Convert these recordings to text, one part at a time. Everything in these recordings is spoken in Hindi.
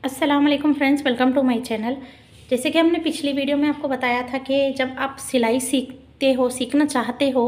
अस्सलाम वालेकुम friends, welcome to my channel. जैसे कि हमने पिछली वीडियो में आपको बताया था कि जब आप सिलाई सीखना चाहते हो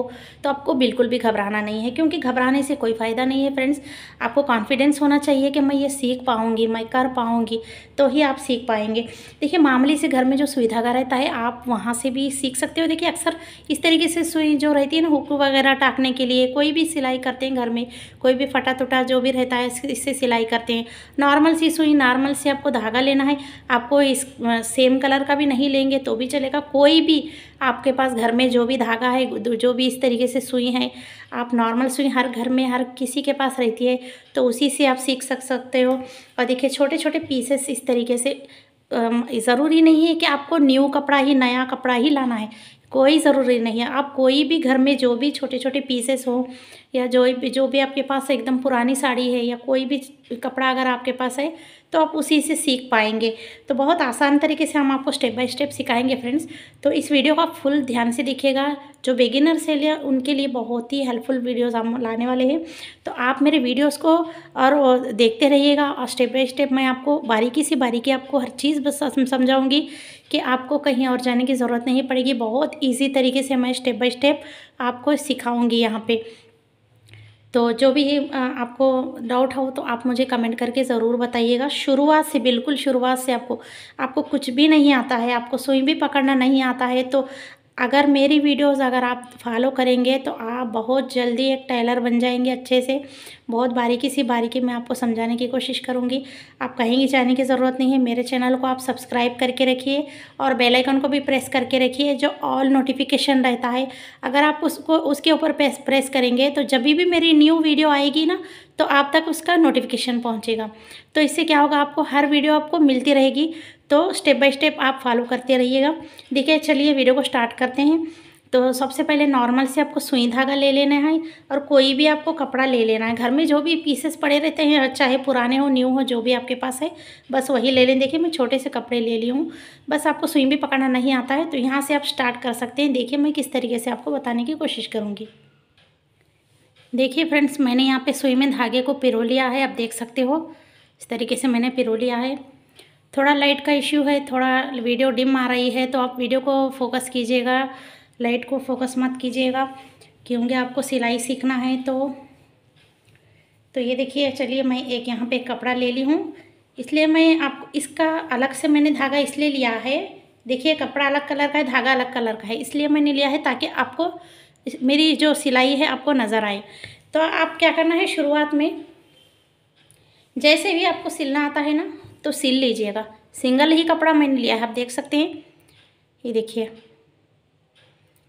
तो आपको बिल्कुल भी घबराना नहीं है, क्योंकि घबराने से कोई फ़ायदा नहीं है फ्रेंड्स। आपको कॉन्फिडेंस होना चाहिए कि मैं ये सीख पाऊँगी, मैं कर पाऊँगी, तो ही आप सीख पाएंगे। देखिए, मामूली से घर में जो सुई धागा रहता है आप वहाँ से भी सीख सकते हो। देखिए, अक्सर इस तरीके से सुई जो रहती है ना, हुक वगैरह टाकने के लिए कोई भी सिलाई करते हैं घर में, कोई भी फटा टुटा जो भी रहता है इससे सिलाई करते हैं। नॉर्मल सी सुई, नॉर्मल से आपको धागा लेना है। आपको इस सेम कलर का भी नहीं लेंगे तो भी चलेगा। कोई भी आपके पास घर में जो भी धागा है, जो भी इस तरीके से सुई है, आप नॉर्मल सुई हर घर में हर किसी के पास रहती है, तो उसी से आप सीख सकते हो। और देखिए, छोटे छोटे पीसेस इस तरीके से ज़रूरी नहीं है कि आपको न्यू कपड़ा ही, नया कपड़ा ही लाना है, कोई ज़रूरी नहीं है। आप कोई भी घर में जो भी छोटे छोटे पीसेस हो, या जो भी आपके पास एकदम पुरानी साड़ी है या कोई भी कपड़ा अगर आपके पास है, तो आप उसी से सीख पाएंगे। तो बहुत आसान तरीके से हम आपको स्टेप बाय स्टेप सिखाएंगे फ्रेंड्स। तो इस वीडियो का फुल ध्यान से देखिएगा। जो बिगिनर्स है उनके लिए बहुत ही हेल्पफुल वीडियोस हम लाने वाले हैं। तो आप मेरे वीडियोस को और देखते रहिएगा, और स्टेप बाय स्टेप मैं आपको बारीकी आपको हर चीज़ बस समझाऊंगी कि आपको कहीं और जाने की ज़रूरत नहीं पड़ेगी। बहुत ईजी तरीके से मैं स्टेप बाय स्टेप आपको सिखाऊंगी यहाँ पे। तो जो भी आपको डाउट हो तो आप मुझे कमेंट करके ज़रूर बताइएगा। शुरुआत से, बिल्कुल शुरुआत से आपको कुछ भी नहीं आता है, आपको सुई भी पकड़ना नहीं आता है, तो अगर मेरी वीडियोस अगर आप फॉलो करेंगे तो आप बहुत जल्दी एक टेलर बन जाएंगे अच्छे से। बहुत बारीकी मैं आपको समझाने की कोशिश करूँगी। आप कहीं जाने की ज़रूरत नहीं है। मेरे चैनल को आप सब्सक्राइब करके रखिए और बेल आइकन को भी प्रेस करके रखिए, जो ऑल नोटिफिकेशन रहता है। अगर आप उसके ऊपर प्रेस करेंगे तो जब भी मेरी न्यू वीडियो आएगी ना, तो आप तक उसका नोटिफिकेशन पहुंचेगा। तो इससे क्या होगा, आपको हर वीडियो आपको मिलती रहेगी। तो स्टेप बाय स्टेप आप फॉलो करते रहिएगा। देखिए, चलिए वीडियो को स्टार्ट करते हैं। तो सबसे पहले नॉर्मल से आपको सुई धागा ले लेना है, और कोई भी आपको कपड़ा ले लेना है। घर में जो भी पीसेस पड़े रहते हैं, चाहे पुराने हो न्यू हो, जो भी आपके पास है बस वही ले लें। देखिए, मैं छोटे से कपड़े ले ली हूँ। बस आपको सुई भी पकड़ना नहीं आता है तो यहाँ से आप स्टार्ट कर सकते हैं। देखिए, मैं किस तरीके से आपको बताने की कोशिश करूँगी। देखिए फ्रेंड्स, मैंने यहाँ पे सुई में धागे को पिरो लिया है। आप देख सकते हो इस तरीके से मैंने पिरो लिया है। थोड़ा लाइट का इश्यू है, थोड़ा वीडियो डिम आ रही है, तो आप वीडियो को फोकस कीजिएगा, लाइट को फोकस मत कीजिएगा, क्योंकि आपको सिलाई सीखना है। तो ये देखिए, चलिए मैं एक यहाँ पे कपड़ा ले ली हूँ, इसलिए मैं आपको इसका अलग से मैंने धागा इसलिए लिया है। देखिए, कपड़ा अलग कलर का है, धागा अलग कलर का है, इसलिए मैंने लिया है ताकि आपको मेरी जो सिलाई है आपको नज़र आए। तो आप क्या करना है, शुरुआत में जैसे भी आपको सिलना आता है ना, तो सिल लीजिएगा। सिंगल ही कपड़ा मैंने लिया है, आप देख सकते हैं। ये देखिए,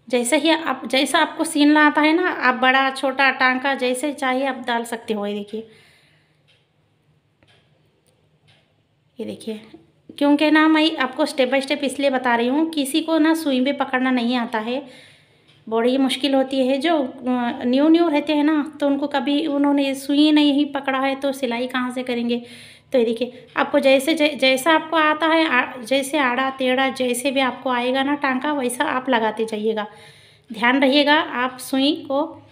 जैसा आपको सिलना आता है ना, आप बड़ा छोटा टांका जैसे चाहिए आप डाल सकते हो। ये देखिए, क्योंकि ना मैं आपको स्टेप बाय स्टेप इसलिए बता रही हूँ, किसी को ना सुई में पकड़ना नहीं आता है, बड़ी मुश्किल होती है। जो न्यू रहते हैं ना, तो उनको कभी उन्होंने सुई नहीं पकड़ा है तो सिलाई कहाँ से करेंगे। तो ये देखिए, आपको जैसा आपको आता है, जैसे आड़ा टेढ़ा जैसे भी आपको आएगा ना टांका, वैसा आप लगाते जाइएगा। ध्यान रहिएगा, आप सुई को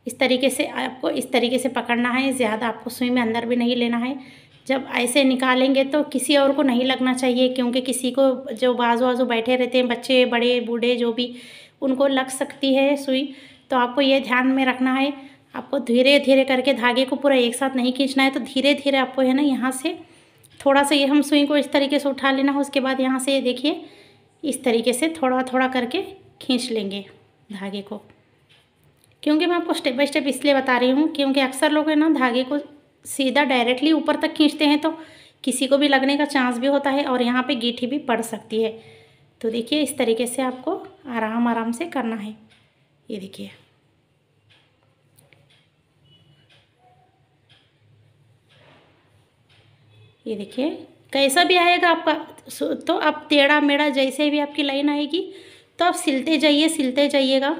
इस तरीके से, आपको इस तरीके से पकड़ना है। ज़्यादा आपको सुई में अंदर भी नहीं लेना है। जब ऐसे निकालेंगे तो किसी और को नहीं लगना चाहिए, क्योंकि किसी को जो बाजू बाजू बैठे रहते हैं, बच्चे बड़े बूढ़े जो भी, उनको लग सकती है सुई। तो आपको ये ध्यान में रखना है। आपको धीरे धीरे करके धागे को पूरा एक साथ नहीं खींचना है। तो धीरे धीरे आपको है ना, यहाँ से थोड़ा सा ये हम सुई को इस तरीके से उठा लेना है। उसके बाद यहाँ से देखिए, इस तरीके से थोड़ा थोड़ा करके खींच लेंगे धागे को। क्योंकि मैं आपको स्टेप बाय स्टेप इसलिए बता रही हूँ, क्योंकि अक्सर लोग है ना धागे को सीधा डायरेक्टली ऊपर तक खींचते हैं, तो किसी को भी लगने का चांस भी होता है, और यहाँ पे गीठी भी पड़ सकती है। तो देखिए, इस तरीके से आपको आराम आराम से करना है। ये देखिए, ये देखिए कैसा भी आएगा आपका, तो आप टेढ़ा मेढ़ा जैसे भी आपकी लाइन आएगी, तो आप सिलते जाइएगा।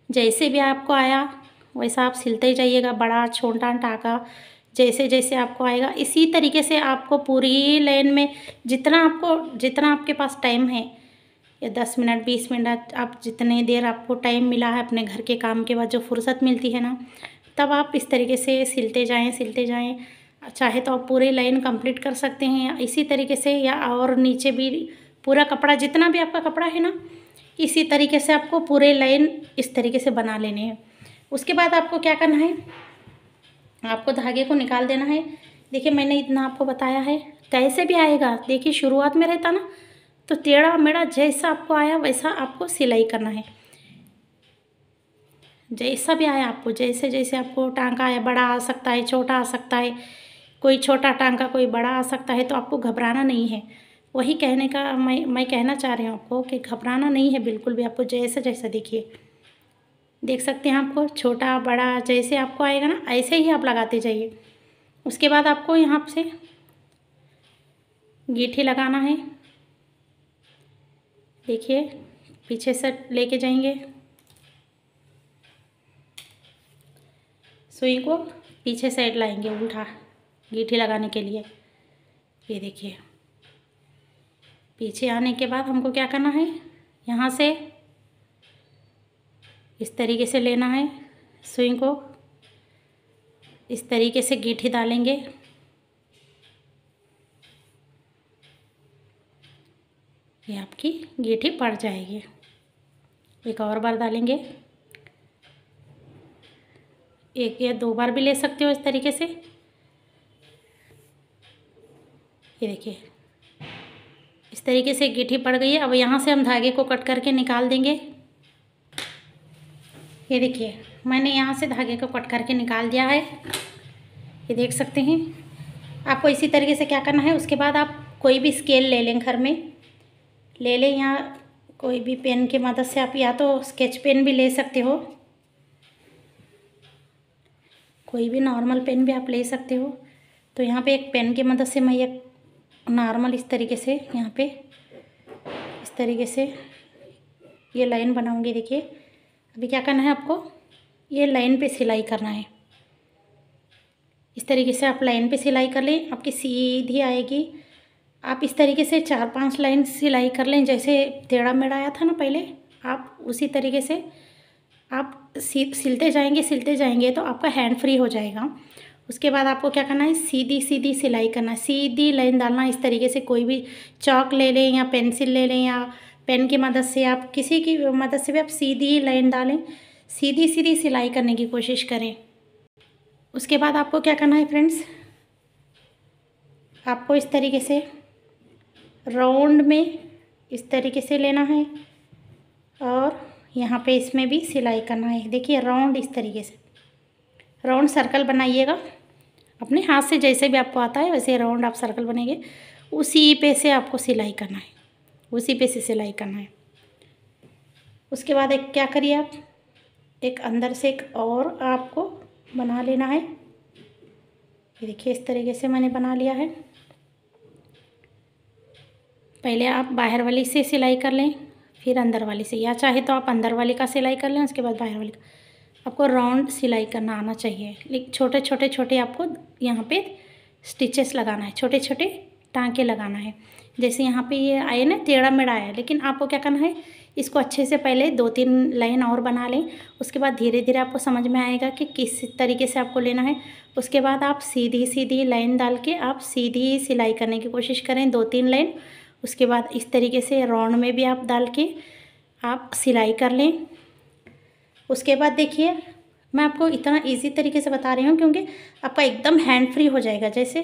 जैसे भी आपको आया वैसा आप सिलते जाइएगा। बड़ा छोटा टाँका जैसे जैसे आपको आएगा, इसी तरीके से आपको पूरी लाइन में जितना आपके पास टाइम है, या 10 मिनट 20 मिनट, आप जितने देर आपको टाइम मिला है अपने घर के काम के बाद जो फुर्सत मिलती है ना, तब आप इस तरीके से सिलते जाएं। चाहे तो आप पूरी लाइन कंप्लीट कर सकते हैं या इसी तरीके से, या और नीचे भी पूरा कपड़ा, जितना भी आपका कपड़ा है ना, इसी तरीके से आपको पूरे लाइन इस तरीके से बना लेने हैं। उसके बाद आपको क्या करना है, आपको धागे को निकाल देना है। देखिए मैंने इतना आपको बताया है, कैसे भी आएगा। देखिए शुरुआत में रहता ना तो टेढ़ा मेढ़ा जैसा आपको आया वैसा आपको सिलाई करना है। जैसा भी आया आपको, जैसे जैसे आपको टांका आया, बड़ा आ सकता है, छोटा आ सकता है, कोई छोटा टांका कोई बड़ा आ सकता है, तो आपको घबराना नहीं है। वही कहने का मैं कहना चाह रही हूँ आपको कि घबराना नहीं है बिल्कुल भी। आपको जैसा जैसा देखिए, देख सकते हैं, आपको छोटा बड़ा जैसे आपको आएगा ना ऐसे ही आप लगाते जाइए। उसके बाद आपको यहाँ से गीठी लगाना है। देखिए पीछे से लेके जाएंगे, सुई को पीछे साइड लाएंगे उल्टा गीठी लगाने के लिए। ये देखिए पीछे आने के बाद हमको क्या करना है, यहाँ से इस तरीके से लेना है, सुई को इस तरीके से गीठी डालेंगे। ये आपकी गीठी पड़ जाएगी। एक और बार डालेंगे, एक या दो बार भी ले सकते हो इस तरीके से। ये देखिए इस तरीके से गीठी पड़ गई है। अब यहाँ से हम धागे को कट करके निकाल देंगे। ये देखिए मैंने यहाँ से धागे को कट करके निकाल दिया है, ये देख सकते हैं। आपको इसी तरीके से क्या करना है, उसके बाद आप कोई भी स्केल ले लें, घर में ले लें, या कोई भी पेन की मदद से आप, या तो स्केच पेन भी ले सकते हो, कोई भी नॉर्मल पेन भी आप ले सकते हो। तो यहाँ पे एक पेन की मदद से मैं एक नॉर्मल इस तरीके से यहाँ पे इस तरीके से ये लाइन बनाऊंगी। देखिए अभी क्या करना है, आपको ये लाइन पे सिलाई करना है। इस तरीके से आप लाइन पे सिलाई कर लें, आपकी सीधी आएगी। आप इस तरीके से 4-5 लाइन सिलाई कर लें, जैसे टेढ़ा मेढ़ा आया था ना पहले, आप उसी तरीके से आप सिलते जाएंगे तो आपका हैंड फ्री हो जाएगा। उसके बाद आपको क्या करना है, सीधी सीधी सिलाई करना है, सीधी लाइन डालना। इस तरीके से कोई भी चॉक ले लें या पेंसिल ले लें या पेन की मदद से, आप किसी की मदद से भी आप सीधी लाइन डालें, सीधी सीधी सिलाई करने की कोशिश करें। उसके बाद आपको क्या करना है फ्रेंड्स, आपको इस तरीके से राउंड में इस तरीके से लेना है और यहाँ पे इसमें भी सिलाई करना है। देखिए राउंड इस तरीके से राउंड सर्कल बनाइएगा अपने हाथ से, जैसे भी आपको आता है वैसे राउंड आप सर्कल बनेंगे। उसी पे से आपको सिलाई करना है, उसी पे से सिलाई करना है। उसके बाद एक क्या करिए, आप एक अंदर से एक और आपको बना लेना है। ये देखिए इस तरीके से मैंने बना लिया है। पहले आप बाहर वाली से सिलाई कर लें, फिर अंदर वाली से, या चाहे तो आप अंदर वाली का सिलाई कर लें, उसके बाद बाहर वाली का। आपको राउंड सिलाई करना आना चाहिए, लेकिन छोटे छोटे छोटे आपको यहाँ पे स्टिचेस लगाना है, छोटे छोटे टांके लगाना है। जैसे यहाँ पे ये आए ना टेढ़ा मेढ़ा आया, लेकिन आपको क्या करना है, इसको अच्छे से पहले 2-3 लाइन और बना लें। उसके बाद धीरे धीरे आपको समझ में आएगा कि किस तरीके से आपको लेना है। उसके बाद आप सीधी सीधी लाइन डाल के आप सीधी सिलाई करने की कोशिश करें, 2-3 लाइन। उसके बाद इस तरीके से राउंड में भी आप डाल के आप सिलाई कर लें। उसके बाद देखिए मैं आपको इतना इजी तरीके से बता रही हूँ क्योंकि आपका एकदम हैंड फ्री हो जाएगा। जैसे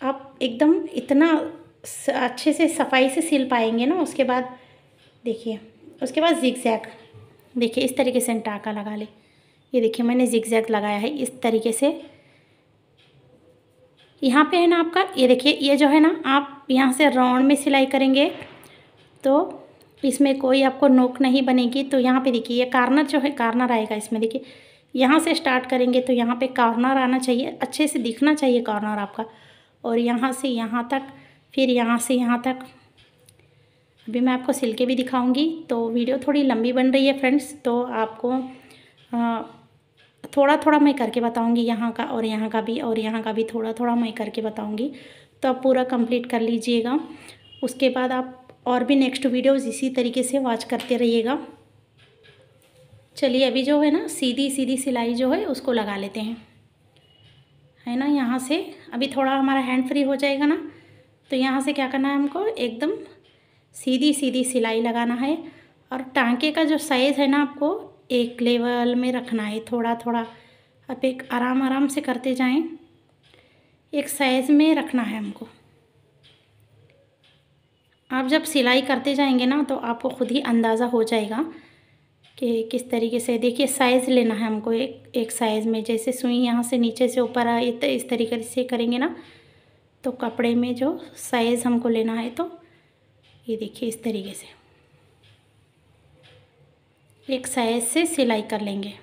आप एकदम इतना अच्छे से सफाई से सिल पाएंगे ना। उसके बाद देखिए, उसके बाद जिगजैग, देखिए इस तरीके से टाँका लगा ले। ये देखिए मैंने जिगजैग लगाया है इस तरीके से। यहाँ पे है ना आपका, ये देखिए ये जो है ना, आप यहाँ से राउंड में सिलाई करेंगे तो इसमें कोई आपको नोक नहीं बनेगी। तो यहाँ पे देखिए ये कॉर्नर जो है, कॉर्नर आएगा इसमें। देखिए यहाँ से स्टार्ट करेंगे तो यहाँ पे कॉर्नर आना चाहिए, अच्छे से दिखना चाहिए कॉर्नर आपका। और यहाँ से यहाँ तक, फिर यहाँ से यहाँ तक। अभी मैं आपको सिल के भी दिखाऊंगी। तो वीडियो थोड़ी लंबी बन रही है फ्रेंड्स, तो आपको थोड़ा थोड़ा मैं करके बताऊंगी, यहाँ का और यहाँ का भी, और यहाँ का भी थोड़ा थोड़ा मैं करके बताऊंगी। तो आप पूरा कंप्लीट कर लीजिएगा। उसके बाद आप और भी नेक्स्ट वीडियोज़ इसी तरीके से वॉच करते रहिएगा। चलिए अभी जो है ना सीधी सीधी सिलाई जो है उसको लगा लेते हैं। है ना। यहाँ से अभी थोड़ा हमारा हैंड फ्री हो जाएगा ना, तो यहाँ से क्या करना है हमको, एकदम सीधी सीधी सिलाई लगाना है। और टांके का जो साइज़ है ना, आपको एक लेवल में रखना है, थोड़ा थोड़ा आप एक आराम आराम से करते जाएं, एक साइज़ में रखना है हमको। आप जब सिलाई करते जाएंगे ना, तो आपको खुद ही अंदाज़ा हो जाएगा कि किस तरीके से। देखिए साइज़ लेना है हमको, एक एक साइज़ में, जैसे सुई यहाँ से नीचे से ऊपर आए इस तरीके से करेंगे ना, तो कपड़े में जो साइज़ हमको लेना है, तो ये देखिए इस तरीके से एक साइज़ से सिलाई कर लेंगे।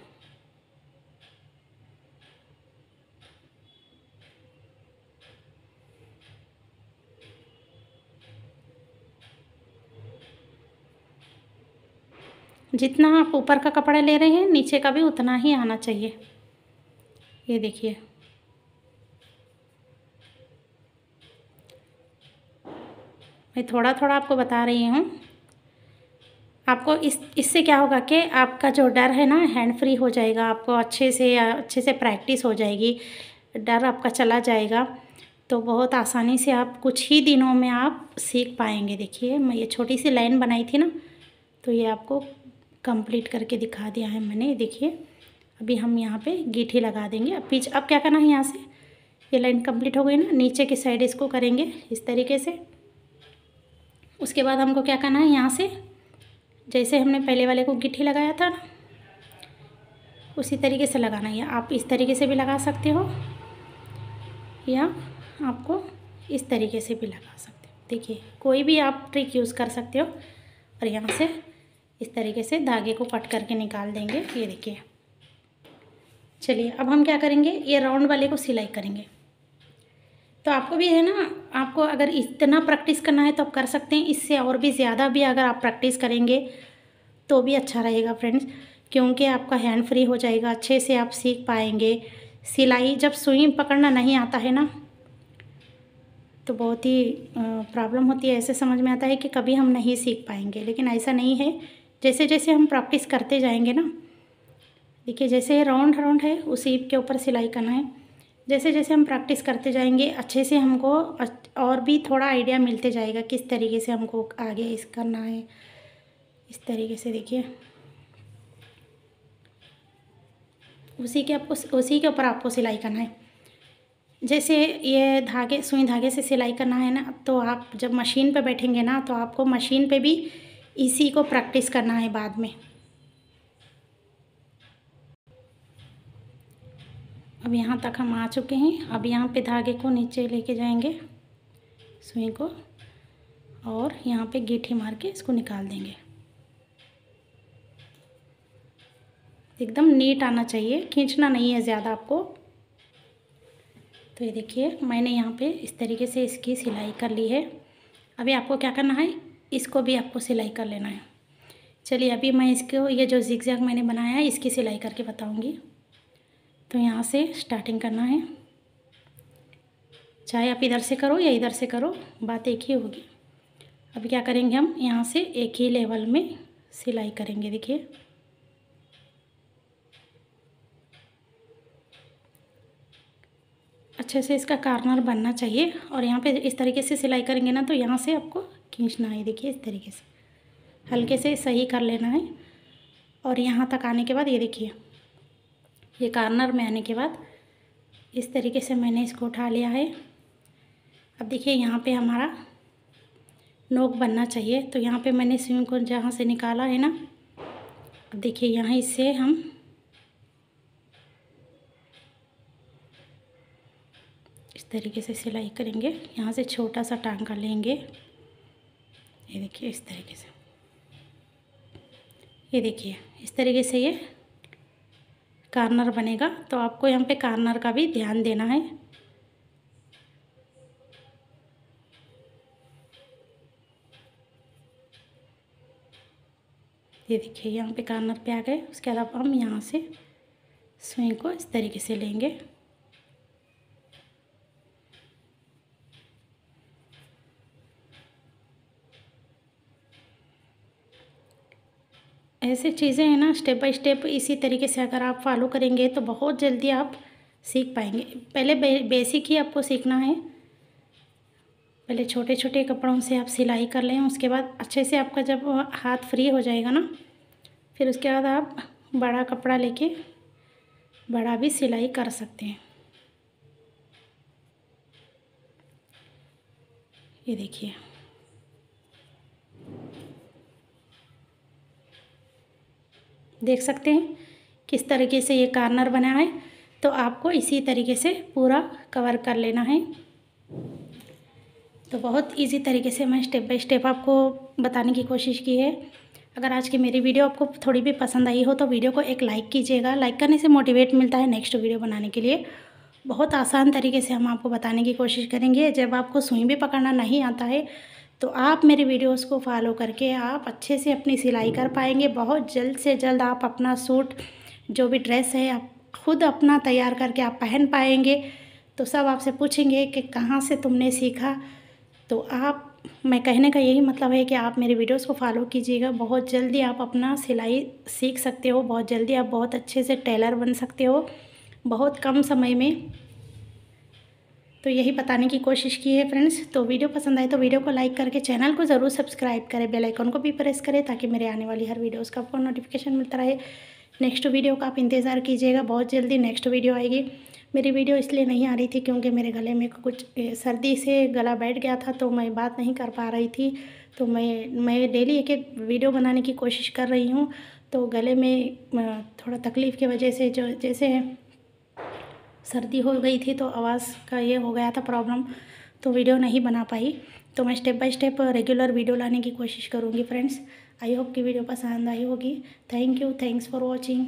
जितना आप ऊपर का कपड़ा ले रहे हैं, नीचे का भी उतना ही आना चाहिए। ये देखिए मैं थोड़ा थोड़ा आपको बता रही हूँ। आपको इससे क्या होगा कि आपका जो डर है ना, हैंड फ्री हो जाएगा, आपको अच्छे से प्रैक्टिस हो जाएगी, डर आपका चला जाएगा। तो बहुत आसानी से आप कुछ ही दिनों में आप सीख पाएंगे। देखिए मैं ये छोटी सी लाइन बनाई थी ना, तो ये आपको कंप्लीट करके दिखा दिया है मैंने। देखिए अभी हम यहाँ पे गीठी लगा देंगे। अब क्या करना है, यहाँ से ये लाइन कंप्लीट हो गई ना, नीचे की साइड इसको करेंगे इस तरीके से। उसके बाद हमको क्या करना है, यहाँ से जैसे हमने पहले वाले को गीठी लगाया था ना, उसी तरीके से लगाना है। आप इस तरीके से भी लगा सकते हो, या आपको इस तरीके से भी लगा सकते हो। देखिए कोई भी आप ट्रिक यूज़ कर सकते हो। और यहाँ से इस तरीके से धागे को कट करके निकाल देंगे। ये देखिए, चलिए अब हम क्या करेंगे, ये राउंड वाले को सिलाई करेंगे। तो आपको भी है ना, आपको अगर इतना प्रैक्टिस करना है तो आप कर सकते हैं। इससे और भी ज़्यादा भी अगर आप प्रैक्टिस करेंगे तो भी अच्छा रहेगा फ्रेंड्स, क्योंकि आपका हैंड फ्री हो जाएगा, अच्छे से आप सीख पाएंगे सिलाई। जब सुई पकड़ना नहीं आता है ना, तो बहुत ही प्रॉब्लम होती है। ऐसे समझ में आता है कि कभी हम नहीं सीख पाएंगे, लेकिन ऐसा नहीं है। जैसे जैसे हम प्रैक्टिस करते जाएंगे ना, देखिए जैसे राउंड राउंड है उसी के ऊपर सिलाई करना है। जैसे जैसे हम प्रैक्टिस करते जाएंगे, अच्छे से हमको और भी थोड़ा आइडिया मिलते जाएगा किस तरीके से हमको आगे इस करना है। इस तरीके से देखिए, उसी के ऊपर आपको सिलाई करना है। जैसे ये सुई धागे से सिलाई करना है ना, तो आप जब मशीन पे बैठेंगे ना, तो आपको मशीन पे भी इसी को प्रैक्टिस करना है बाद में। अब यहाँ तक हम आ चुके हैं। अब यहाँ पे धागे को नीचे लेके जाएंगे सुई को, और यहाँ पे गीठी मार के इसको निकाल देंगे। एकदम नीट आना चाहिए, खींचना नहीं है ज़्यादा आपको। तो ये देखिए मैंने यहाँ पे इस तरीके से इसकी सिलाई कर ली है। अभी आपको क्या करना है, इसको भी आपको सिलाई कर लेना है। चलिए अभी मैं इसको, ये जो जिगजैग मैंने बनाया है, इसकी सिलाई करके बताऊँगी। तो यहाँ से स्टार्टिंग करना है, चाहे आप इधर से करो या इधर से करो, बात एक ही होगी। अभी क्या करेंगे, हम यहाँ से एक ही लेवल में सिलाई करेंगे। देखिए अच्छे से इसका कॉर्नर बनना चाहिए। और यहाँ पे इस तरीके से सिलाई करेंगे ना, तो यहाँ से आपको खींचना है। देखिए इस तरीके से हल्के से सही कर लेना है। और यहाँ तक आने के बाद ये देखिए, ये कॉर्नर में आने के बाद इस तरीके से मैंने इसको उठा लिया है। अब देखिए यहाँ पे हमारा नोक बनना चाहिए। तो यहाँ पे मैंने सुई को जहाँ से निकाला है ना, अब देखिए यहाँ इससे हम इस तरीके से सिलाई करेंगे। यहाँ से छोटा सा टांका लेंगे, ये देखिए इस तरीके से। ये देखिए इस तरीके से ये कॉर्नर बनेगा। तो आपको यहाँ पे कॉर्नर का भी ध्यान देना है। ये देखिए यहाँ पे कॉर्नर पे आ गए। उसके बाद हम यहाँ से सुई को इस तरीके से लेंगे। ऐसे चीज़ें हैं ना, स्टेप बाय स्टेप इसी तरीके से अगर आप फॉलो करेंगे तो बहुत जल्दी आप सीख पाएंगे। पहले बेसिक ही आपको सीखना है। पहले छोटे छोटे कपड़ों से आप सिलाई कर लें, उसके बाद अच्छे से आपका जब हाथ फ्री हो जाएगा ना, फिर उसके बाद आप बड़ा कपड़ा लेके बड़ा भी सिलाई कर सकते हैं। ये देखिए, देख सकते हैं किस तरीके से ये कॉर्नर बना है। तो आपको इसी तरीके से पूरा कवर कर लेना है। तो बहुत इजी तरीके से मैं स्टेप बाय स्टेप आपको बताने की कोशिश की है। अगर आज की मेरी वीडियो आपको थोड़ी भी पसंद आई हो तो वीडियो को एक लाइक कीजिएगा। लाइक करने से मोटिवेट मिलता है नेक्स्ट वीडियो बनाने के लिए। बहुत आसान तरीके से हम आपको बताने की कोशिश करेंगे। जब आपको सुई भी पकड़ना नहीं आता है तो आप मेरे वीडियोस को फॉलो करके आप अच्छे से अपनी सिलाई कर पाएंगे। बहुत जल्द से जल्द आप अपना सूट, जो भी ड्रेस है, आप खुद अपना तैयार करके आप पहन पाएंगे। तो सब आपसे पूछेंगे कि कहाँ से तुमने सीखा। तो आप, मैं कहने का यही मतलब है कि आप मेरे वीडियोस को फॉलो कीजिएगा। बहुत जल्दी आप अपना सिलाई सीख सकते हो। बहुत जल्दी आप बहुत अच्छे से टेलर बन सकते हो, बहुत कम समय में। तो यही बताने की कोशिश की है फ्रेंड्स। तो वीडियो पसंद आए तो वीडियो को लाइक करके चैनल को ज़रूर सब्सक्राइब करें, बेल आइकन को भी प्रेस करें ताकि मेरे आने वाली हर वीडियोस का आपको नोटिफिकेशन मिलता रहे। नेक्स्ट वीडियो का आप इंतज़ार कीजिएगा, बहुत जल्दी नेक्स्ट वीडियो आएगी। मेरी वीडियो इसलिए नहीं आ रही थी क्योंकि मेरे गले में कुछ सर्दी से गला बैठ गया था, तो मैं बात नहीं कर पा रही थी। तो मैं डेली एक एक वीडियो बनाने की कोशिश कर रही हूँ। तो गले में थोड़ा तकलीफ़ की वजह से, जो जैसे सर्दी हो गई थी तो आवाज़ का ये हो गया था प्रॉब्लम, तो वीडियो नहीं बना पाई। तो मैं step by step regular video लाने की कोशिश करूँगी फ्रेंड्स। आई होप कि वीडियो पसंद आई होगी। Thank you, thanks for watching.